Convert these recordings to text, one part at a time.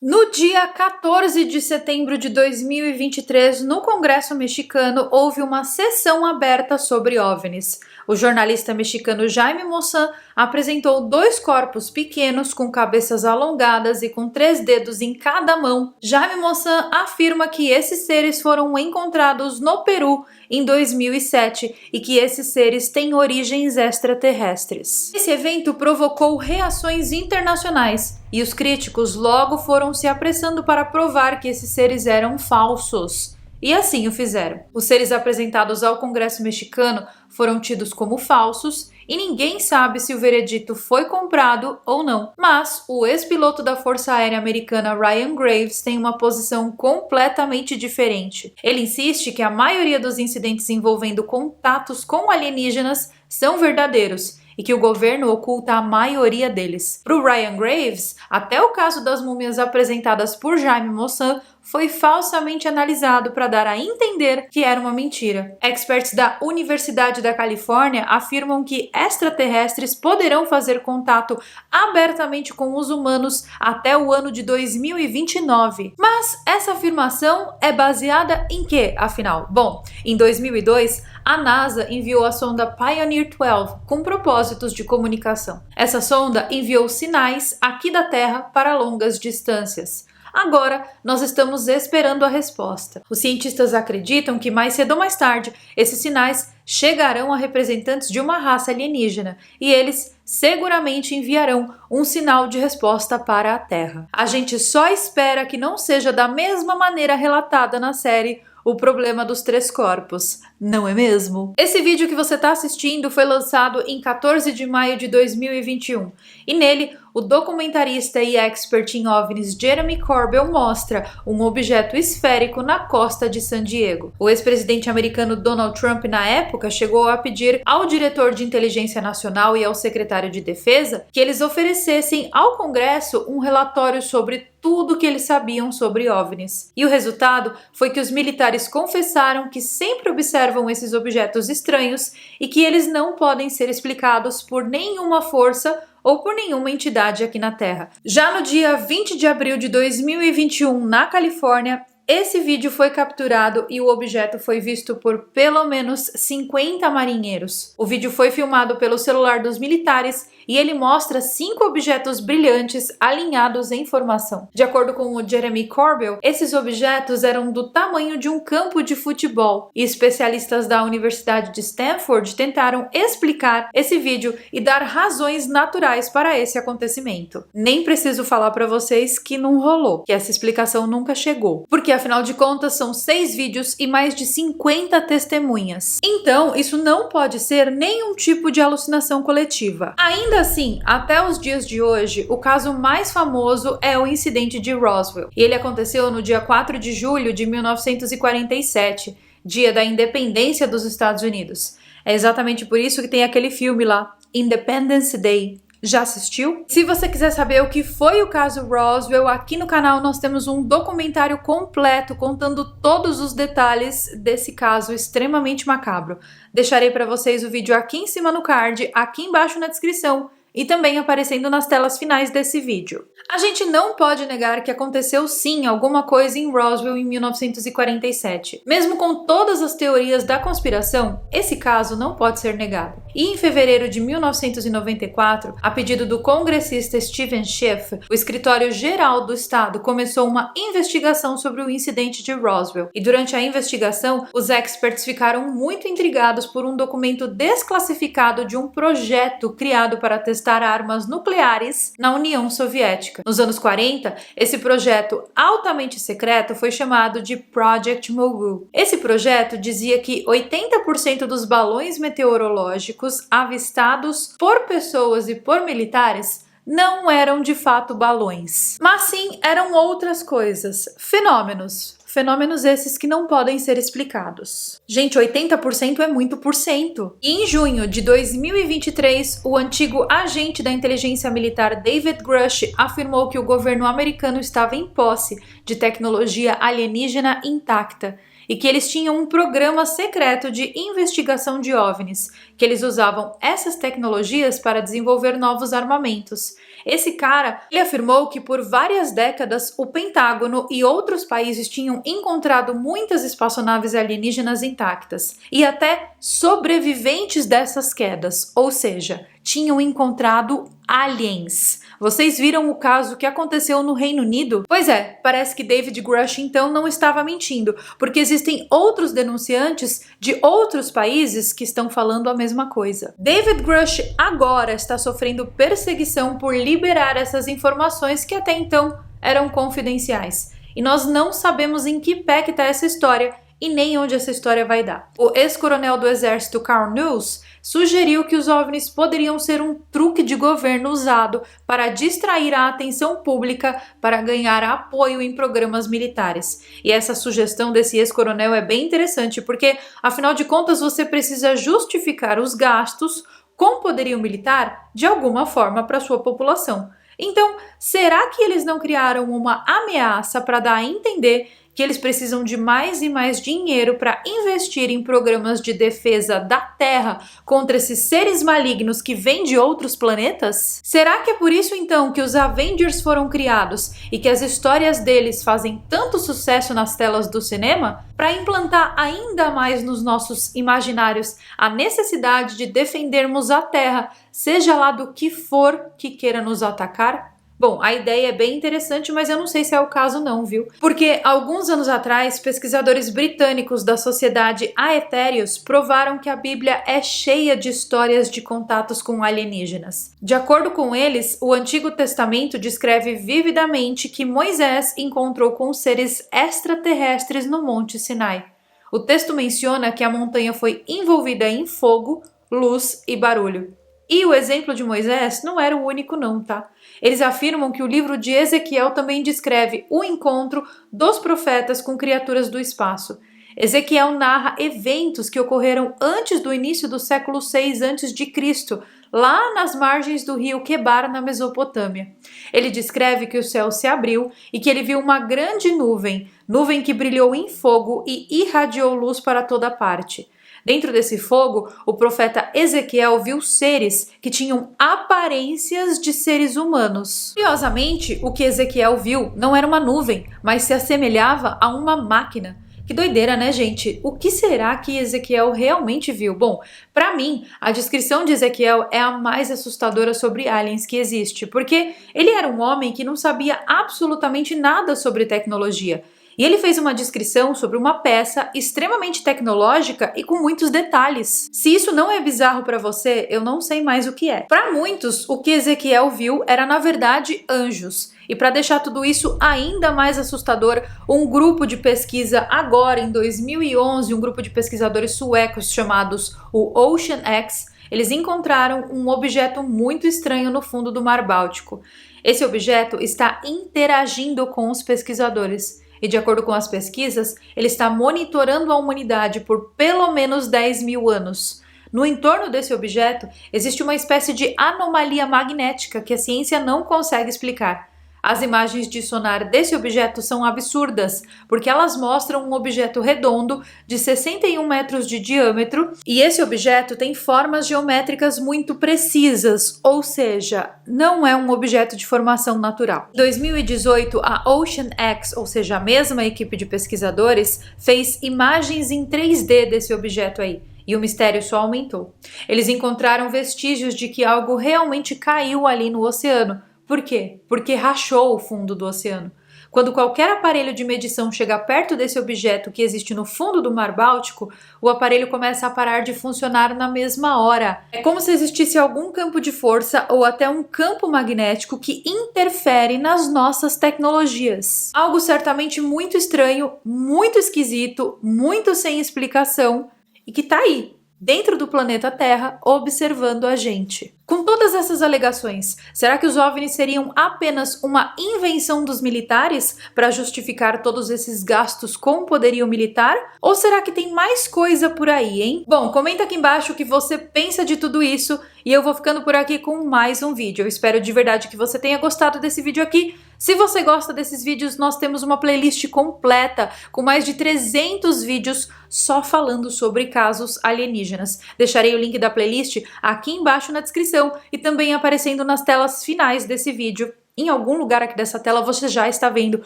No dia 14 de setembro de 2023, no Congresso mexicano, houve uma sessão aberta sobre OVNIs. O jornalista mexicano Jaime Maussan apresentou 2 corpos pequenos com cabeças alongadas e com 3 dedos em cada mão. Jaime Maussan afirma que esses seres foram encontrados no Peru em 2007 e que esses seres têm origens extraterrestres. Esse evento provocou reações internacionais e os críticos logo foram se apressando para provar que esses seres eram falsos. E assim o fizeram. Os seres apresentados ao Congresso mexicano foram tidos como falsos e ninguém sabe se o veredito foi comprado ou não. Mas o ex-piloto da Força Aérea Americana Ryan Graves tem uma posição completamente diferente. Ele insiste que a maioria dos incidentes envolvendo contatos com alienígenas são verdadeiros e que o governo oculta a maioria deles. Para o Ryan Graves, até o caso das múmias apresentadas por Jaime Maussan foi falsamente analisado para dar a entender que era uma mentira. Experts da Universidade da Califórnia afirmam que extraterrestres poderão fazer contato abertamente com os humanos até o ano de 2029. Mas essa afirmação é baseada em quê, afinal? Bom, em 2002, a NASA enviou a sonda Pioneer 12 com propósitos de comunicação. Essa sonda enviou sinais aqui da Terra para longas distâncias. Agora, nós estamos esperando a resposta. Os cientistas acreditam que mais cedo ou mais tarde, esses sinais chegarão a representantes de uma raça alienígena e eles seguramente enviarão um sinal de resposta para a Terra. A gente só espera que não seja da mesma maneira relatada na série O Problema dos 3 Corpos, não é mesmo? Esse vídeo que você está assistindo foi lançado em 14 de maio de 2021 e nele o documentarista e expert em OVNIs Jeremy Corbell mostra um objeto esférico na costa de San Diego. O ex-presidente americano Donald Trump, na época, chegou a pedir ao diretor de inteligência nacional e ao secretário de defesa que eles oferecessem ao Congresso um relatório sobre tudo o que eles sabiam sobre OVNIs. E o resultado foi que os militares confessaram que sempre observam esses objetos estranhos e que eles não podem ser explicados por nenhuma força ou por nenhuma entidade aqui na Terra. Já no dia 20 de abril de 2021, na Califórnia, esse vídeo foi capturado e o objeto foi visto por pelo menos 50 marinheiros. O vídeo foi filmado pelo celular dos militares e ele mostra 5 objetos brilhantes alinhados em formação. De acordo com o Jeremy Corbell, esses objetos eram do tamanho de um campo de futebol e especialistas da Universidade de Stanford tentaram explicar esse vídeo e dar razões naturais para esse acontecimento. Nem preciso falar para vocês que não rolou, que essa explicação nunca chegou, porque afinal de contas são 6 vídeos e mais de 50 testemunhas. Então, isso não pode ser nenhum tipo de alucinação coletiva. Ainda assim, até os dias de hoje, o caso mais famoso é o incidente de Roswell. E ele aconteceu no dia 4 de julho de 1947, dia da independência dos Estados Unidos. É exatamente por isso que tem aquele filme lá, Independence Day. Já assistiu? Se você quiser saber o que foi o caso Roswell, aqui no canal nós temos um documentário completo contando todos os detalhes desse caso extremamente macabro. Deixarei para vocês o vídeo aqui em cima no card, aqui embaixo na descrição e também aparecendo nas telas finais desse vídeo. A gente não pode negar que aconteceu sim alguma coisa em Roswell em 1947. Mesmo com todas as teorias da conspiração, esse caso não pode ser negado. E em fevereiro de 1994, a pedido do congressista Steven Schiff, o Escritório Geral do Estado começou uma investigação sobre o incidente de Roswell. E durante a investigação, os experts ficaram muito intrigados por um documento desclassificado de um projeto criado para testar armas nucleares na União Soviética. Nos anos 40, esse projeto altamente secreto foi chamado de Project Mogul. Esse projeto dizia que 80% dos balões meteorológicos avistados por pessoas e por militares não eram de fato balões, mas sim eram outras coisas, fenômenos. Fenômenos esses que não podem ser explicados. Gente, 80% é muito por cento. E em junho de 2023, o antigo agente da inteligência militar David Grush afirmou que o governo americano estava em posse de tecnologia alienígena intacta e que eles tinham um programa secreto de investigação de OVNIs, que eles usavam essas tecnologias para desenvolver novos armamentos. Esse cara, ele afirmou que por várias décadas o Pentágono e outros países tinham encontrado muitas espaçonaves alienígenas intactas e até sobreviventes dessas quedas, ou seja, tinham encontrado aliens. Vocês viram o caso que aconteceu no Reino Unido? Pois é, parece que David Grush então não estava mentindo, porque existem outros denunciantes de outros países que estão falando a mesma coisa. David Grush agora está sofrendo perseguição por liberar essas informações que até então eram confidenciais. E nós não sabemos em que pé que está essa história e nem onde essa história vai dar. O ex-coronel do exército Carl Nunes sugeriu que os OVNIs poderiam ser um truque de governo usado para distrair a atenção pública para ganhar apoio em programas militares. E essa sugestão desse ex-coronel é bem interessante porque, afinal de contas, você precisa justificar os gastos com poderio militar de alguma forma para sua população. Então, será que eles não criaram uma ameaça para dar a entender que eles precisam de mais e mais dinheiro para investir em programas de defesa da Terra contra esses seres malignos que vêm de outros planetas? Será que é por isso então que os Avengers foram criados e que as histórias deles fazem tanto sucesso nas telas do cinema? Para implantar ainda mais nos nossos imaginários a necessidade de defendermos a Terra, seja lá do que for que queira nos atacar? Bom, a ideia é bem interessante, mas eu não sei se é o caso não, viu? Porque alguns anos atrás, pesquisadores britânicos da sociedade Aetherius provaram que a Bíblia é cheia de histórias de contatos com alienígenas. De acordo com eles, o Antigo Testamento descreve vividamente que Moisés encontrou com seres extraterrestres no Monte Sinai. O texto menciona que a montanha foi envolvida em fogo, luz e barulho. E o exemplo de Moisés não era o único não, tá? Eles afirmam que o livro de Ezequiel também descreve o encontro dos profetas com criaturas do espaço. Ezequiel narra eventos que ocorreram antes do início do século 6 a.C., lá nas margens do rio Quebar, na Mesopotâmia. Ele descreve que o céu se abriu e que ele viu uma grande nuvem que brilhou em fogo e irradiou luz para toda parte. Dentro desse fogo, o profeta Ezequiel viu seres que tinham aparências de seres humanos. Curiosamente, o que Ezequiel viu não era uma nuvem, mas se assemelhava a uma máquina. Que doideira, né, gente? O que será que Ezequiel realmente viu? Bom, para mim, a descrição de Ezequiel é a mais assustadora sobre aliens que existe, porque ele era um homem que não sabia absolutamente nada sobre tecnologia. E ele fez uma descrição sobre uma peça extremamente tecnológica e com muitos detalhes. Se isso não é bizarro para você, eu não sei mais o que é. Para muitos, o que Ezequiel viu era na verdade anjos. E para deixar tudo isso ainda mais assustador, um grupo de pesquisa agora em 2011, um grupo de pesquisadores suecos chamados o Ocean X, eles encontraram um objeto muito estranho no fundo do Mar Báltico. Esse objeto está interagindo com os pesquisadores. E de acordo com as pesquisas, ele está monitorando a humanidade por pelo menos 10 mil anos. No entorno desse objeto, existe uma espécie de anomalia magnética que a ciência não consegue explicar. As imagens de sonar desse objeto são absurdas, porque elas mostram um objeto redondo de 61 metros de diâmetro e esse objeto tem formas geométricas muito precisas, ou seja, não é um objeto de formação natural. Em 2018, a Ocean X, ou seja, a mesma equipe de pesquisadores, fez imagens em 3D desse objeto aí. E o mistério só aumentou. Eles encontraram vestígios de que algo realmente caiu ali no oceano. Por quê? Porque rachou o fundo do oceano. Quando qualquer aparelho de medição chega perto desse objeto que existe no fundo do Mar Báltico, o aparelho começa a parar de funcionar na mesma hora. É como se existisse algum campo de força ou até um campo magnético que interfere nas nossas tecnologias. Algo certamente muito estranho, muito esquisito, muito sem explicação e que tá aí, dentro do planeta Terra, observando a gente. Com todas essas alegações, será que os OVNIs seriam apenas uma invenção dos militares para justificar todos esses gastos com poderio militar? Ou será que tem mais coisa por aí, hein? Bom, comenta aqui embaixo o que você pensa de tudo isso e eu vou ficando por aqui com mais um vídeo. Eu espero de verdade que você tenha gostado desse vídeo aqui. Se você gosta desses vídeos, nós temos uma playlist completa com mais de 300 vídeos só falando sobre casos alienígenas. Deixarei o link da playlist aqui embaixo na descrição e também aparecendo nas telas finais desse vídeo. Em algum lugar aqui dessa tela você já está vendo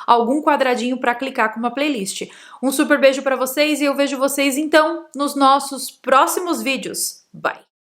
algum quadradinho para clicar com uma playlist. Um super beijo para vocês e eu vejo vocês então nos nossos próximos vídeos. Bye!